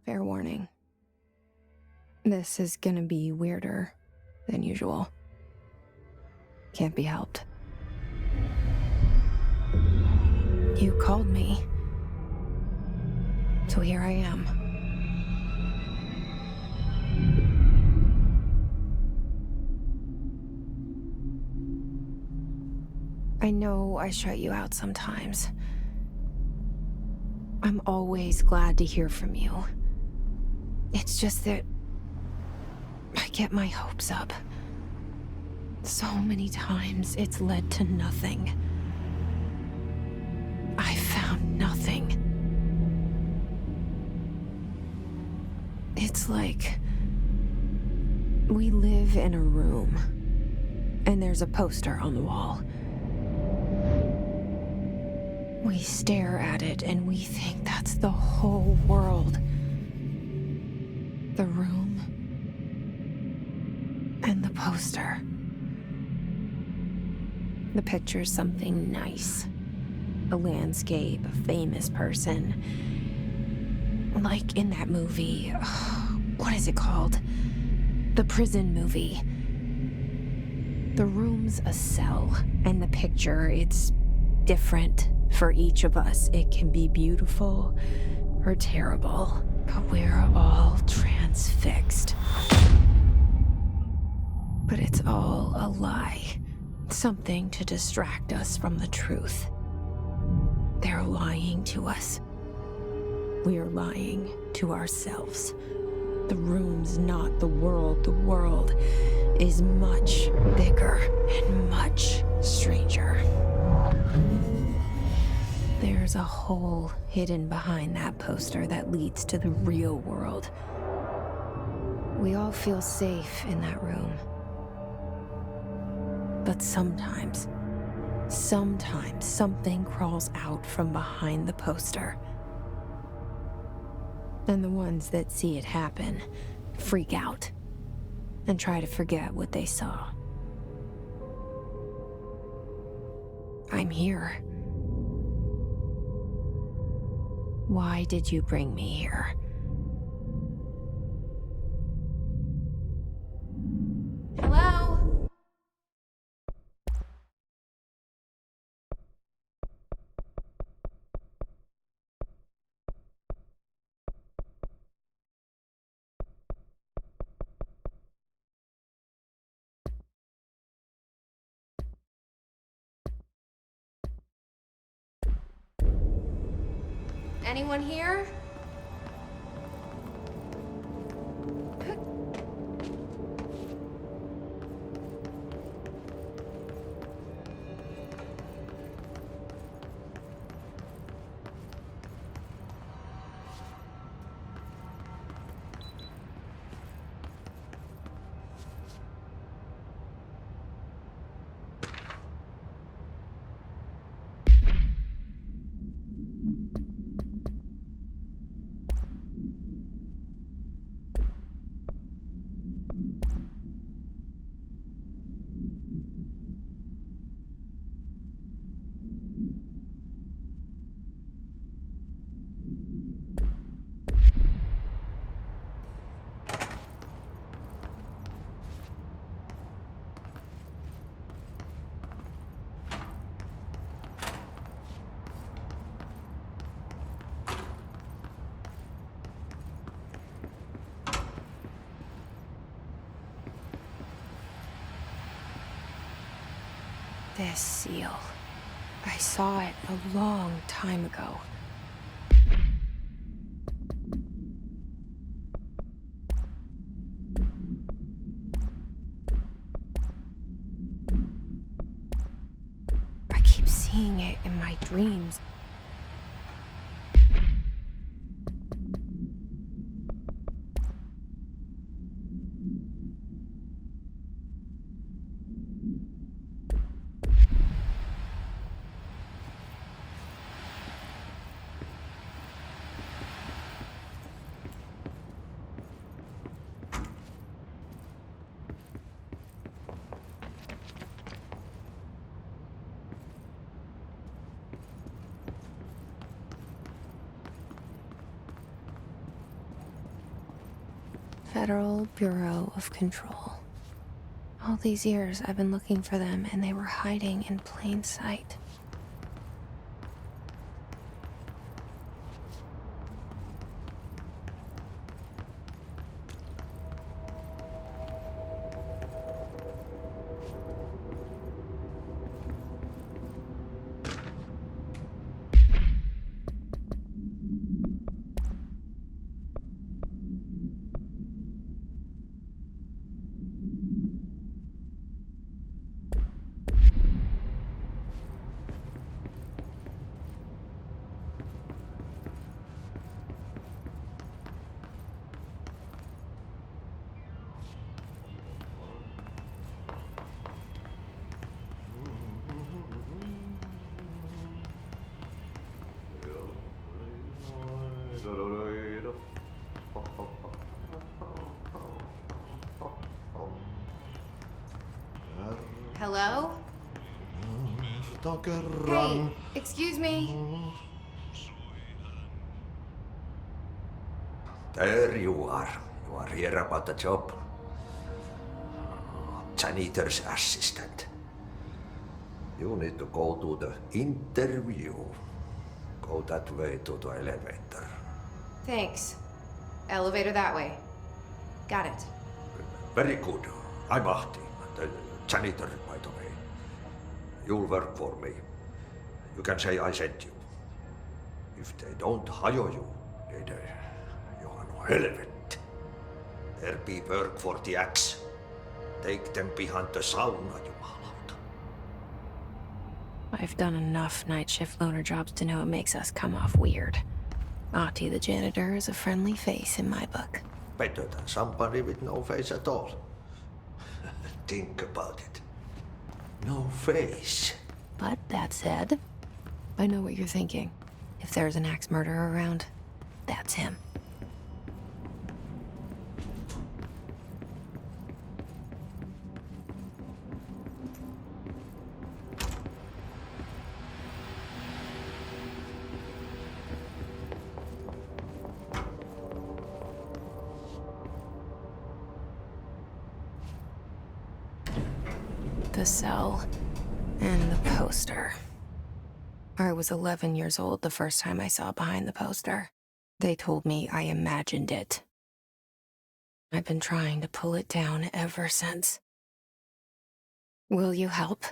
Fair warning. This is gonna be weirder than usual. Can't be helped. You called me. So here I am. I know I shut you out sometimes. I'm always glad to hear from you. It's just that I get my hopes up. So many times it's led to nothing. I found nothing. It's like we live in a room, and there's a poster on the wall. We stare at it and we think that's the whole world. The room and the poster. The picture's something nice. A landscape, a famous person. Like in that movie, what is it called? The prison movie. The room's a cell, and the picture, it's different for each of us. It can be beautiful or terrible, but we're all transfixed. But it's all a lie. Something to distract us from the truth. They're lying to us. We're lying to ourselves. The room's not the world. The world is much bigger and much stranger. There's a hole hidden behind that poster that leads to the real world. We all feel safe in that room. But sometimes something crawls out from behind the poster. And the ones that see it happen freak out and try to forget what they saw. I'm here. Why did you bring me here? Hello? Anyone here? This seal. I saw it a long time ago. I keep seeing it in my dreams. Federal Bureau of Control. All these years I've been looking for them, and they were hiding in plain sight. Hello? Hey, excuse me. There you are. You are here about the job. Janitor's assistant. You need to go to the interview. Go that way to the elevator. Thanks. Elevator that way. Got it. Very good. I'm Ahti, the janitor, by the way. You'll work for me. You can say I sent you. If they don't hire you, then you are no helvet. There be work for the axe. Take them behind the sauna, jumalauta. I've done enough night shift loner jobs to know it makes us come off weird. Ahti the janitor is a friendly face in my book. Better than somebody with no face at all. Think about it. No face. But that said, I know what you're thinking. If there's an axe murderer around, that's him. The cell and the poster. I was 11 years old the first time I saw behind the poster. They told me I imagined it. I've been trying to pull it down ever since. Will you help?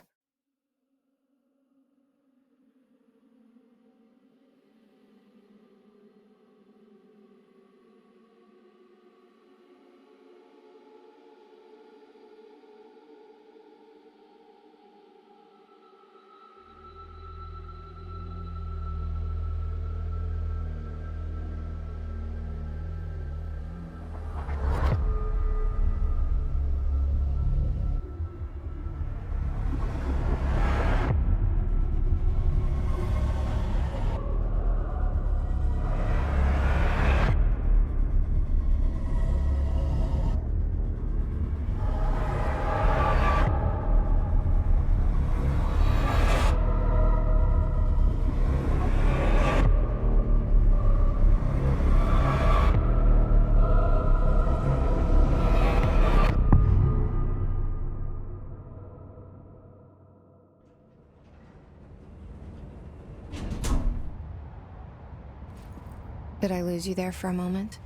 Did I lose you there for a moment?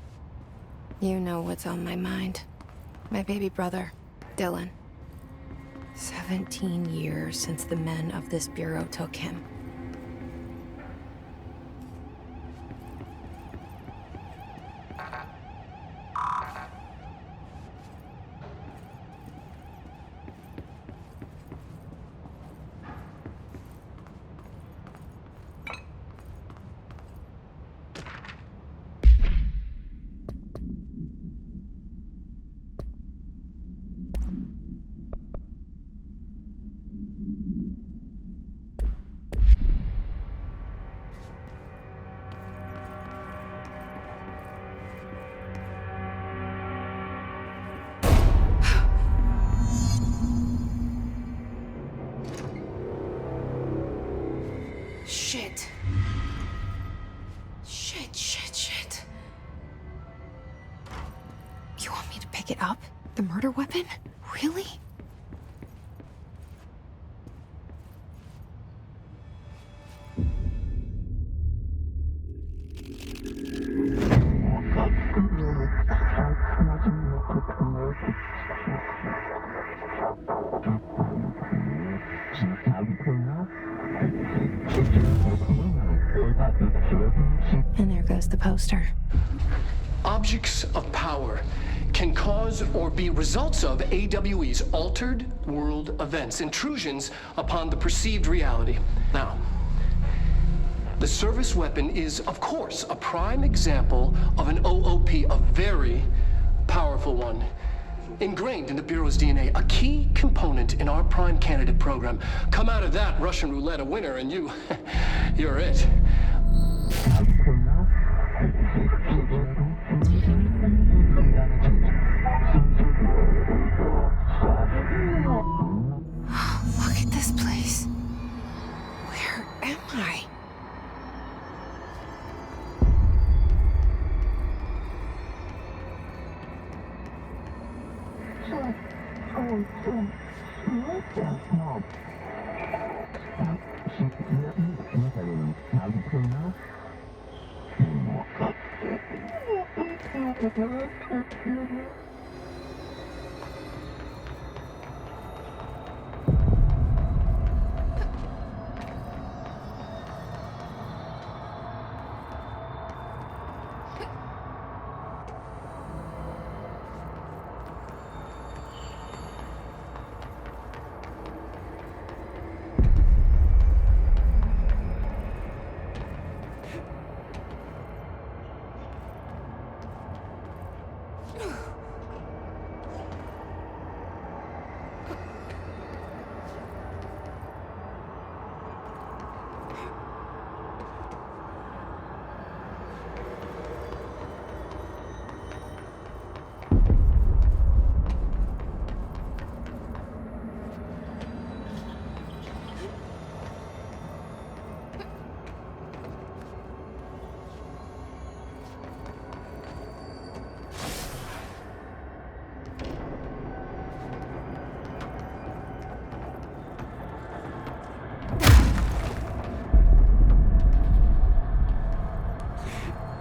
You know what's on my mind. My baby brother, Dylan. 17 years since the men of this bureau took him. Shit. Shit. You want me to pick it up? The murder weapon? Really? And there goes the poster. Objects of power can cause or be results of AWE's altered world events, intrusions upon the perceived reality. Now, the service weapon is, of course, a prime example of an OOP, a very powerful one, ingrained in the Bureau's DNA, a key component in our prime candidate program. Come out of that Russian roulette a winner and you're it. Look at this place. Where am I?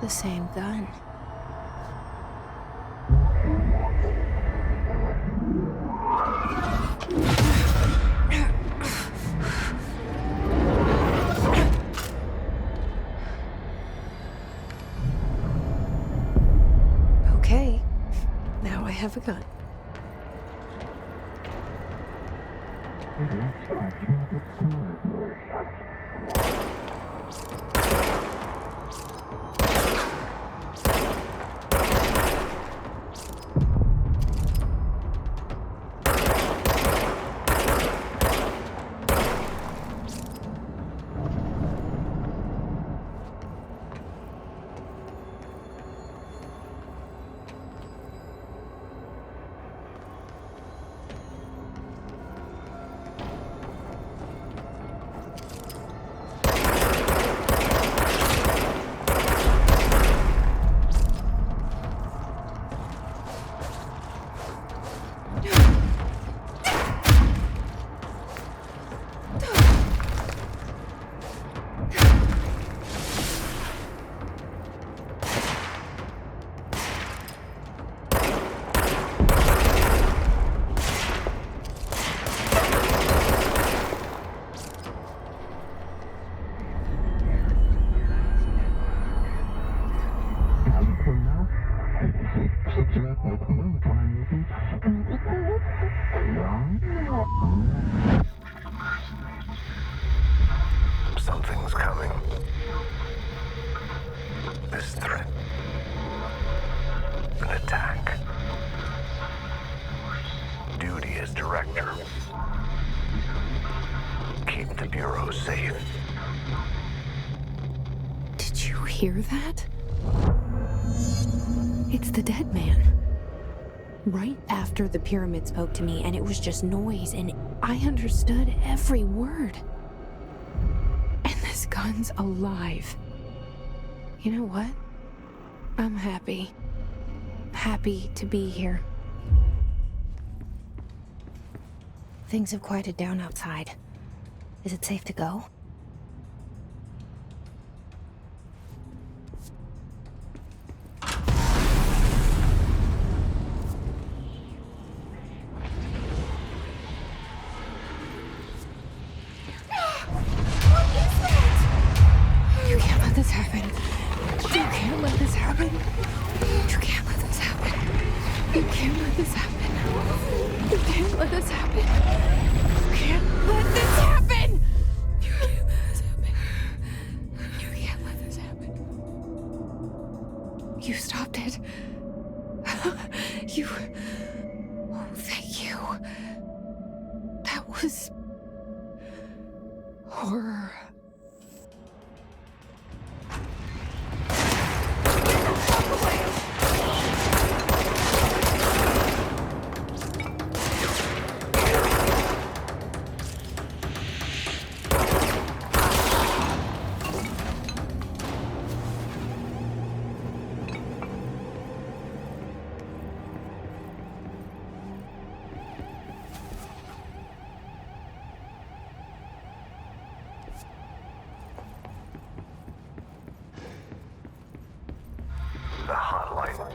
The same gun. Okay, now I have a gun. Something's coming. This threat. An attack. Duty as director. Keep the Bureau safe. Did you hear that? It's the dead man. Right after the pyramid spoke to me, and it was just noise, and I understood every word. And this gun's alive. You know what? I'm happy. happy to be here. Things have quieted down outside. Is it safe to go? You can't let this happen. You can't let this happen. You can't let this happen. You can't let this happen. You can't let this happen. You can't let this happen. You can't let this happen. You can't let this happen. You stopped it. You. Oh, thank you. That was horror. The hotline.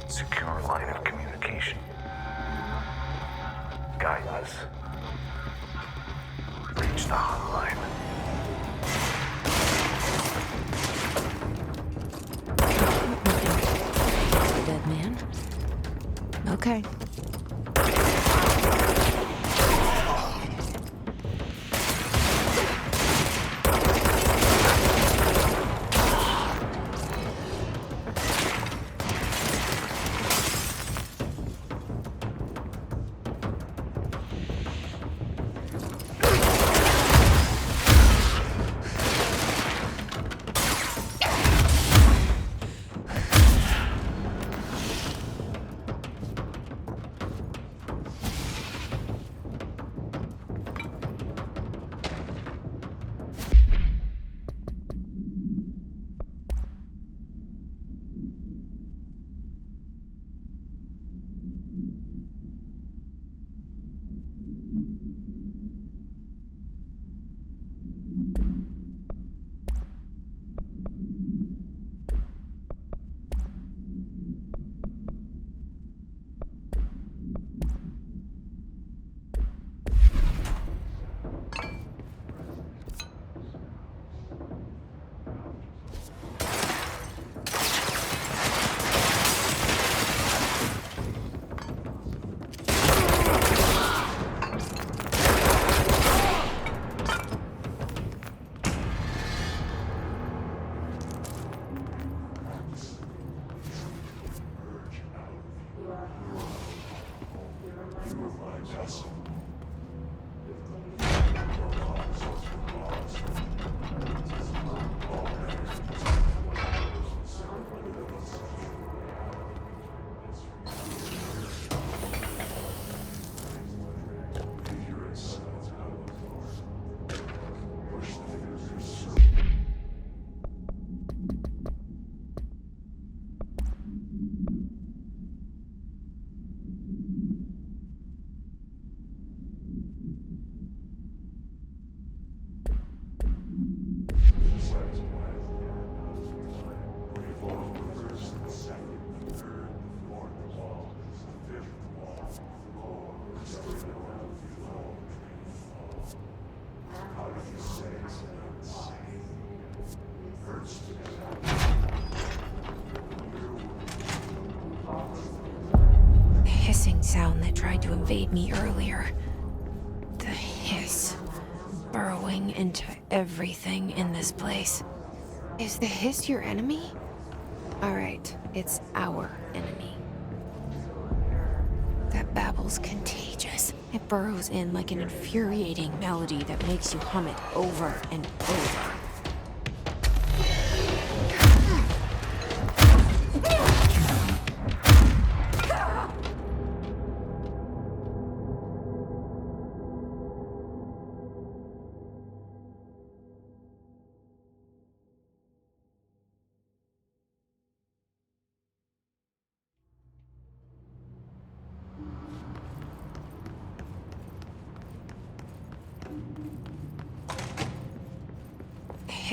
Secure line of communication. Guidance. Reach the hotline. Dead man? Okay. Sound that tried to invade me earlier. The hiss burrowing into everything in this place. Is the hiss your enemy? Alright, it's our enemy. That babble's contagious. It burrows in like an infuriating melody that makes you hum it over and over.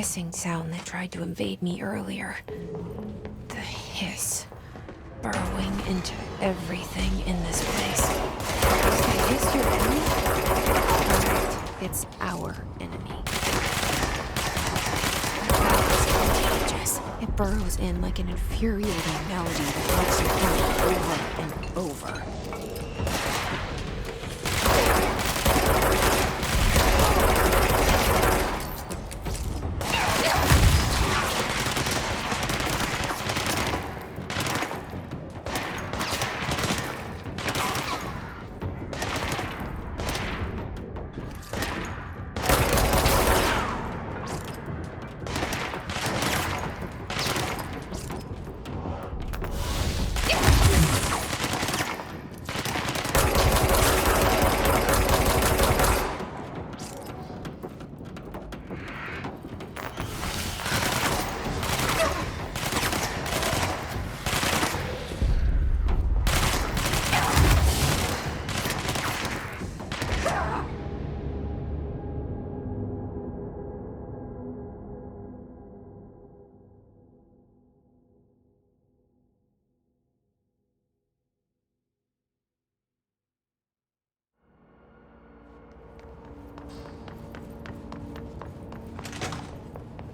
hissing sound that tried to invade me earlier. The hiss. Burrowing into everything in this place. Is the hiss your enemy? Alright, it's our enemy. That sound is contagious. It burrows in like an infuriating melody that makes you hum over and over.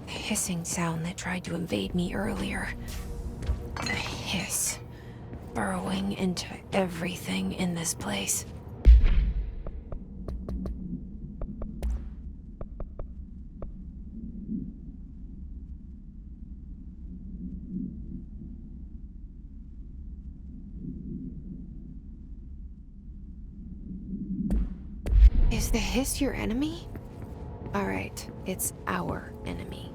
Hissing sound that tried to invade me earlier. The hiss. Burrowing into everything in this place. Is the hiss your enemy? Alright, it's our enemy.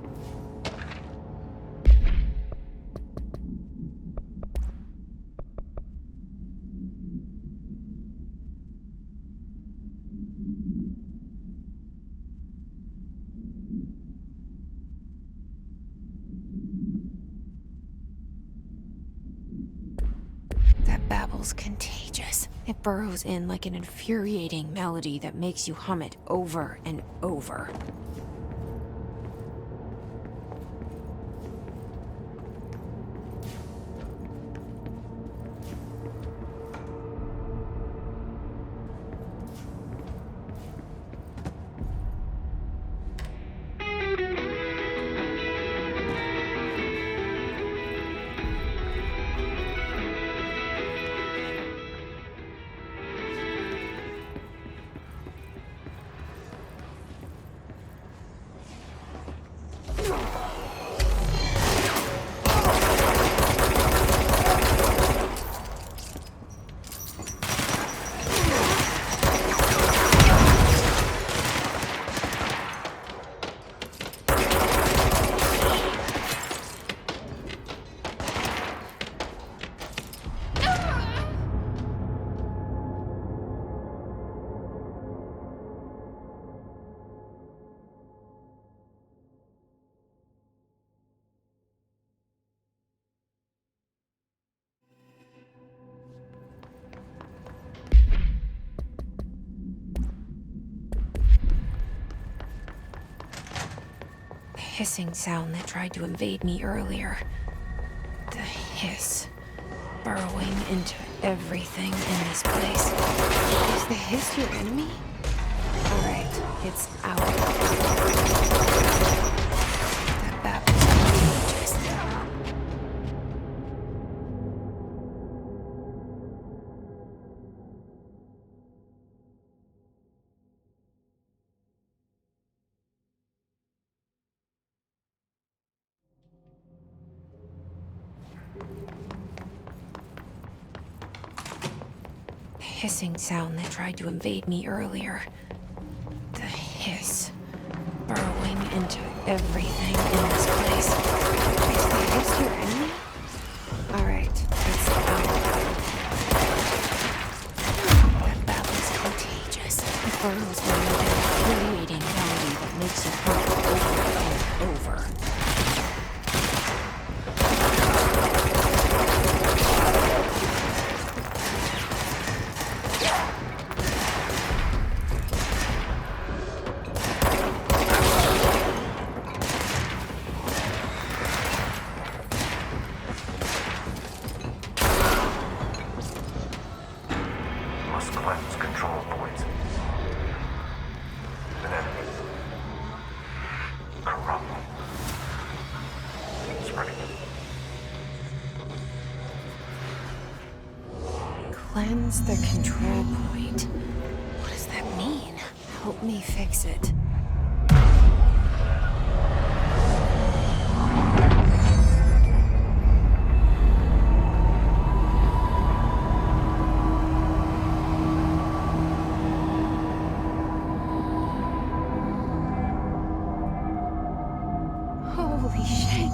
That babble's contagious. It burrows in like an infuriating melody that makes you hum it over and over. Hissing sound that tried to invade me earlier. The hiss. Burrowing into everything in this place. Is the hiss your enemy? Alright, it's our enemy. That babble's contagious. Hissing sound that tried to invade me earlier. The hiss. Burrowing into everything in this place. Is the hiss your enemy? Alright, it's our enemy. That babble's contagious. It burrows in like an infuriating melody that makes you hum over and over. cleanse control points. An enemy. Corrupt. Spreading. Cleanse the control point. What does that mean? Help me fix it. Holy shit!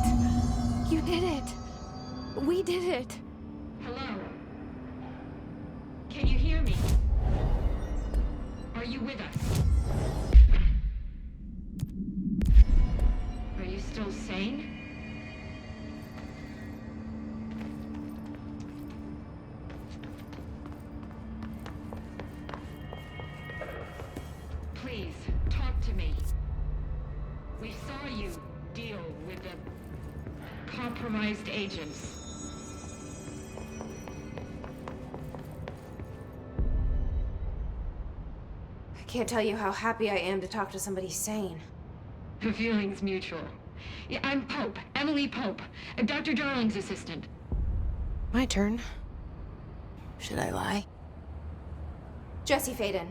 You did it! We did it! Hello? Can you hear me? Are you with us? Are you still sane? Please, talk to me. We saw you deal with the compromised agents. I can't tell you how happy I am to talk to somebody sane. The feeling's mutual. Yeah, I'm Pope, Emily Pope, Dr. Darling's assistant. My turn. Should I lie? Jesse Faden.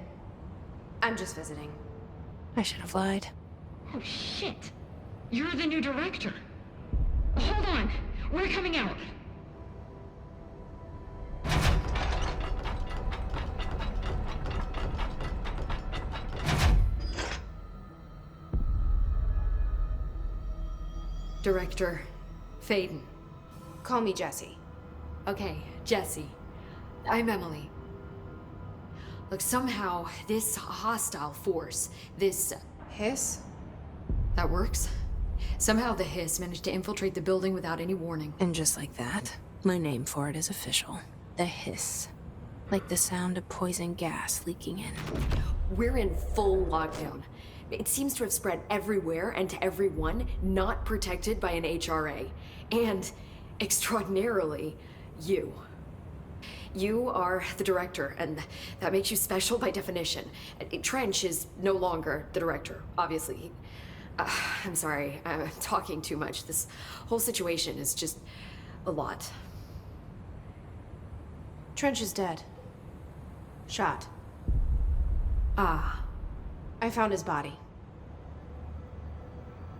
I'm just visiting. I should have lied. Oh, shit. You're the new director. Hold on. We're coming out. Director Faden. Call me Jesse. Okay, Jesse. I'm Emily. Look, somehow this hostile force, this... Hiss? that works? Somehow the Hiss managed to infiltrate the building without any warning. And just like that, my name for it is official. The hiss. Like the sound of poison gas leaking in. We're in full lockdown. It seems to have spread everywhere and to everyone not protected by an HRA. And, extraordinarily, you. You are the director, and that makes you special by definition. Trench is no longer the director, obviously. I'm sorry, I'm talking too much. This whole situation is just a lot. Trench is dead. Shot. Ah, I found his body.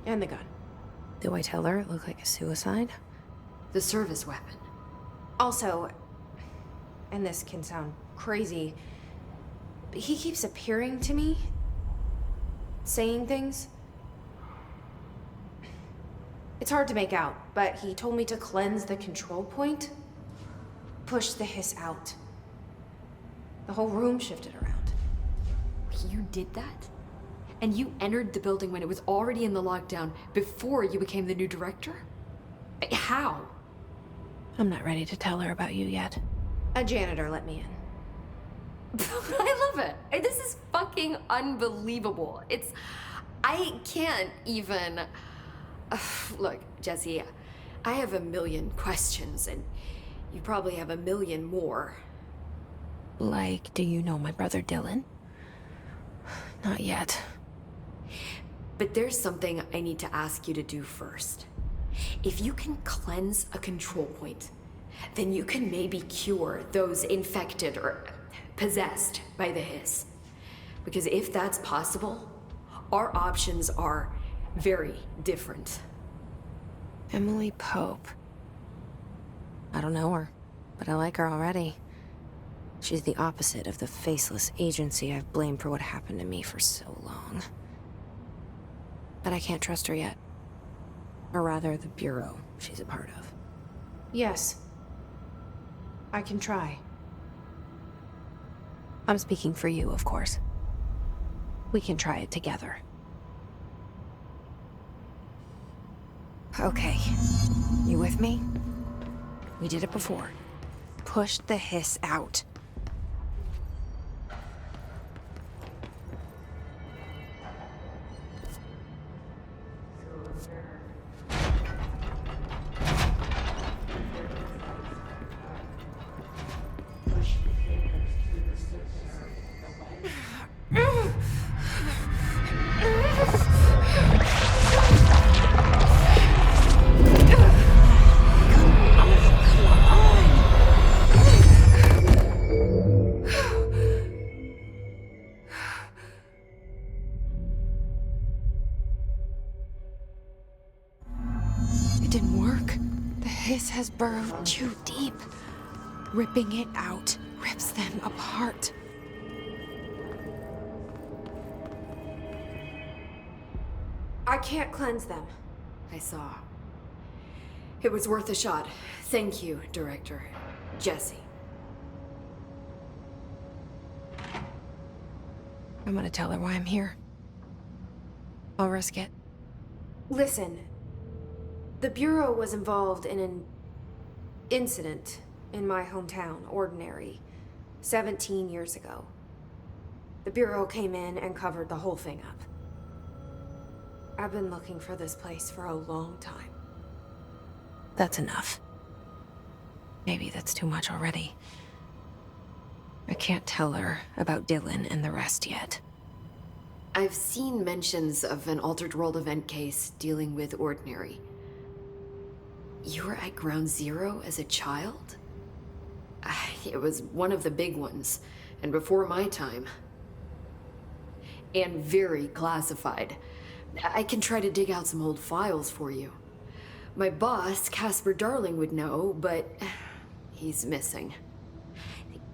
And the gun. Do I tell her it looked like a suicide? the service weapon. Also, and this can sound crazy, but he keeps appearing to me, saying things. It's hard to make out, but he told me to cleanse the control point, push the hiss out. The whole room shifted around. You did that? And you entered the building when it was already in the lockdown before you became the new director? How? I'm not ready to tell her about you yet. A janitor let me in. I love it. This is fucking unbelievable. I can't even... Look, Jesse, I have a million questions, and you probably have a million more. Like, do you know my brother Dylan? Not yet. But there's something I need to ask you to do first. If you can cleanse a control point, then you can maybe cure those infected or possessed by the hiss. Because if that's possible, our options are very different. Emily Pope. I don't know her, but I like her already. She's the opposite of the faceless agency I've blamed for what happened to me for so long. But I can't trust her yet. Or rather, the Bureau she's a part of. Yes. I can try. I'm speaking for you, of course. We can try it together. Okay. You with me? We did it before. Push the hiss out. has burrowed too deep. Ripping it out rips them apart. I can't cleanse them. I saw. It was worth a shot. Thank you, Director. Jesse. I'm gonna tell her why I'm here. I'll risk it. Listen, the Bureau was involved in an incident in my hometown, Ordinary, 17 years ago. The Bureau came in and covered the whole thing up. I've been looking for this place for a long time. That's enough. Maybe that's too much already. I can't tell her about Dylan and the rest yet. I've seen mentions of an Altered World event case dealing with Ordinary. You were at Ground Zero as a child? It was one of the big ones, and before my time. And very classified. I can try to dig out some old files for you. My boss, Casper Darling, would know, but he's missing.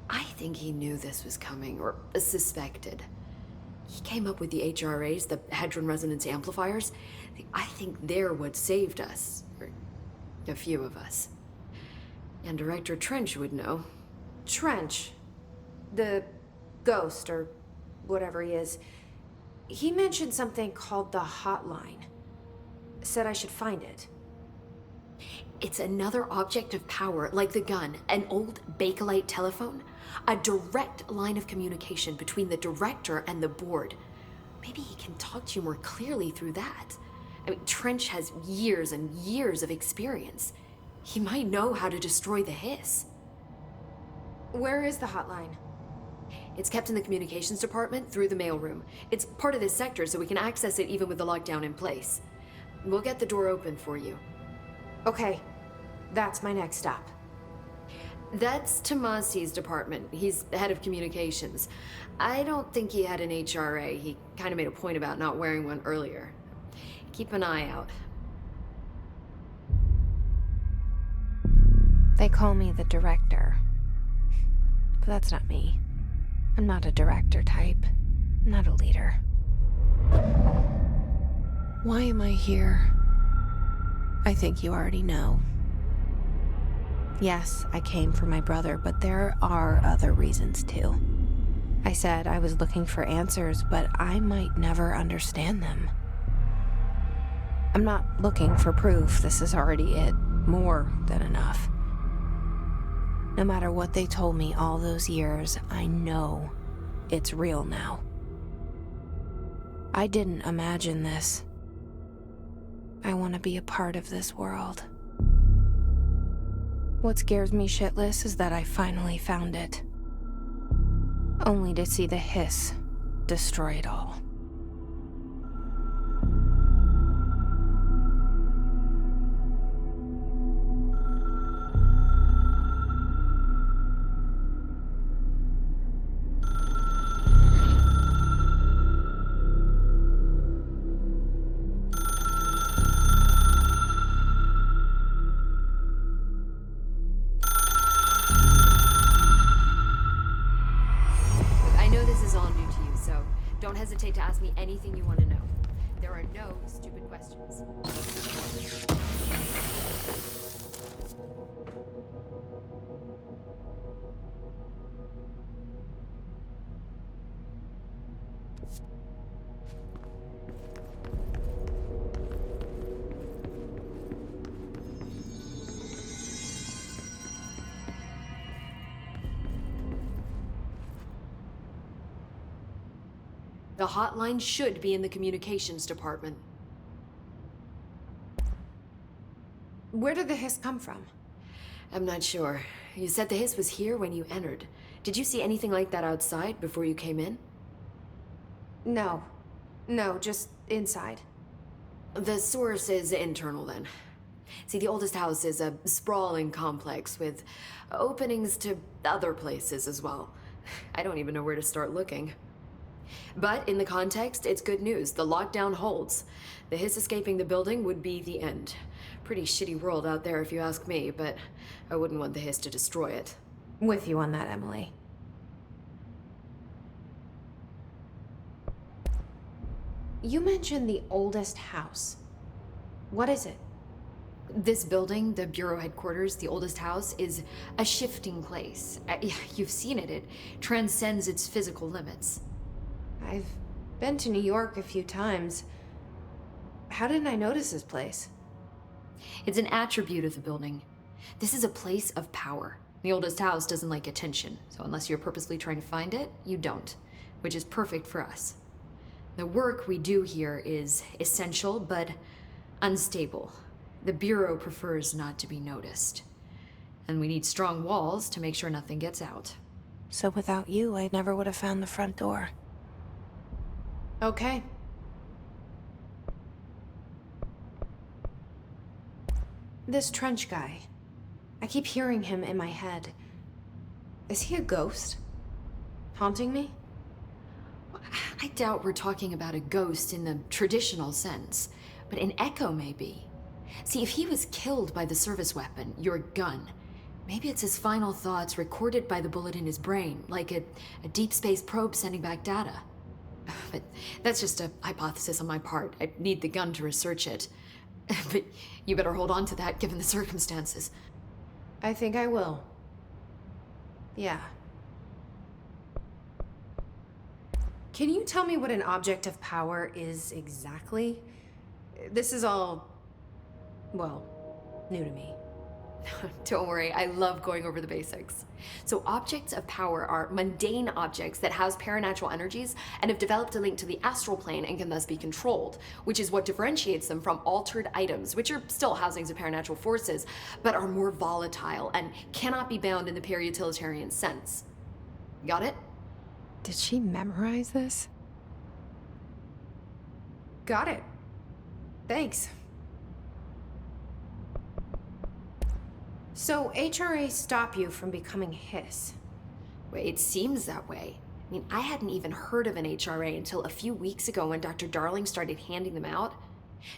I think he knew this was coming, or suspected. He came up with the HRAs, the Hadron Resonance Amplifiers. I think they're what saved us. Or a few of us. And Director Trench would know. Trench, the ghost, or whatever he is, he mentioned something called the Hotline. Said I should find it. It's another object of power, like the gun, an old Bakelite telephone. A direct line of communication between the director and the board. Maybe he can talk to you more clearly through that. I mean, Trench has years and years of experience. He might know how to destroy the Hiss. Where is the Hotline? It's kept in the communications department through the mailroom. It's part of this sector, so we can access it even with the lockdown in place. We'll get the door open for you. Okay, that's my next stop. That's Tomasi's department. He's head of communications. I don't think he had an HRA. He kind of made a point about not wearing one earlier. Keep an eye out. They call me the director. But that's not me. I'm not a director type. I'm not a leader. Why am I here? I think you already know. Yes, I came for my brother, but there are other reasons too. I said I was looking for answers, but I might never understand them. I'm not looking for proof. This is already it. More than enough. No matter what they told me all those years, I know it's real now. I didn't imagine this. I want to be a part of this world. What scares me shitless is that I finally found it. Only to see the Hiss destroy it all. Don't hesitate to ask me anything you want to know. There are no stupid questions. The hotline should be in the communications department. Where did the Hiss come from? I'm not sure. You said the Hiss was here when you entered. Did you see anything like that outside before you came in? No. No, just inside. The source is internal then. See, the oldest house is a sprawling complex with openings to other places as well. I don't even know where to start looking. But in the context, it's good news. The lockdown holds. The Hiss escaping the building would be the end. Pretty shitty world out there if you ask me, but I wouldn't want the Hiss to destroy it. With you on that, Emily. You mentioned the oldest house. What is it? This building, the Bureau headquarters, the oldest house, is a shifting place. You've seen it. It transcends its physical limits. I've been to New York a few times. How didn't I notice this place? It's an attribute of the building. This is a place of power. The oldest house doesn't like attention, so unless you're purposely trying to find it, you don't, which is perfect for us. The work we do here is essential, but unstable. The Bureau prefers not to be noticed. And we need strong walls to make sure nothing gets out. So without you, I never would have found the front door. Okay. This Trench guy. I keep hearing him in my head. Is he a ghost? Haunting me? I doubt we're talking about a ghost in the traditional sense, but an echo maybe. See, if he was killed by the service weapon, your gun, maybe it's his final thoughts recorded by the bullet in his brain, like a deep space probe sending back data. But that's just a hypothesis on my part. I need the gun to research it. But you better hold on to that given the circumstances. I think I will. Yeah. Can you tell me what an object of power is exactly? This is all, well, new to me. Don't worry, I love going over the basics. So objects of power are mundane objects that house paranatural energies and have developed a link to the astral plane and can thus be controlled, which is what differentiates them from altered items, which are still housings of paranatural forces, but are more volatile and cannot be bound in the peri-utilitarian sense. Got it? Did she memorize this? Got it. Thanks. So HRA stop you from becoming Hiss? Well, it seems that way. I mean, I hadn't even heard of an HRA until a few weeks ago when Dr. Darling started handing them out.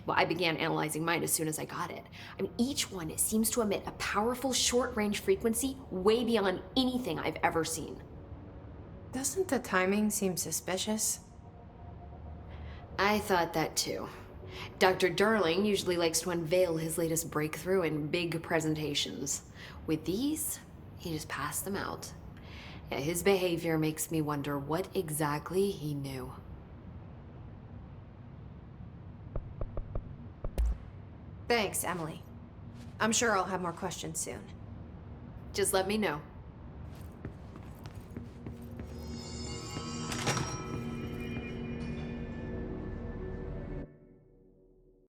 Well, I began analyzing mine as soon as I got it. I mean, each one seems to emit a powerful short-range frequency way beyond anything I've ever seen. Doesn't the timing seem suspicious? I thought that too. Dr. Darling usually likes to unveil his latest breakthrough in big presentations. With these, he just passed them out. Yeah, his behavior makes me wonder what exactly he knew. Thanks, Emily. I'm sure I'll have more questions soon. Just let me know.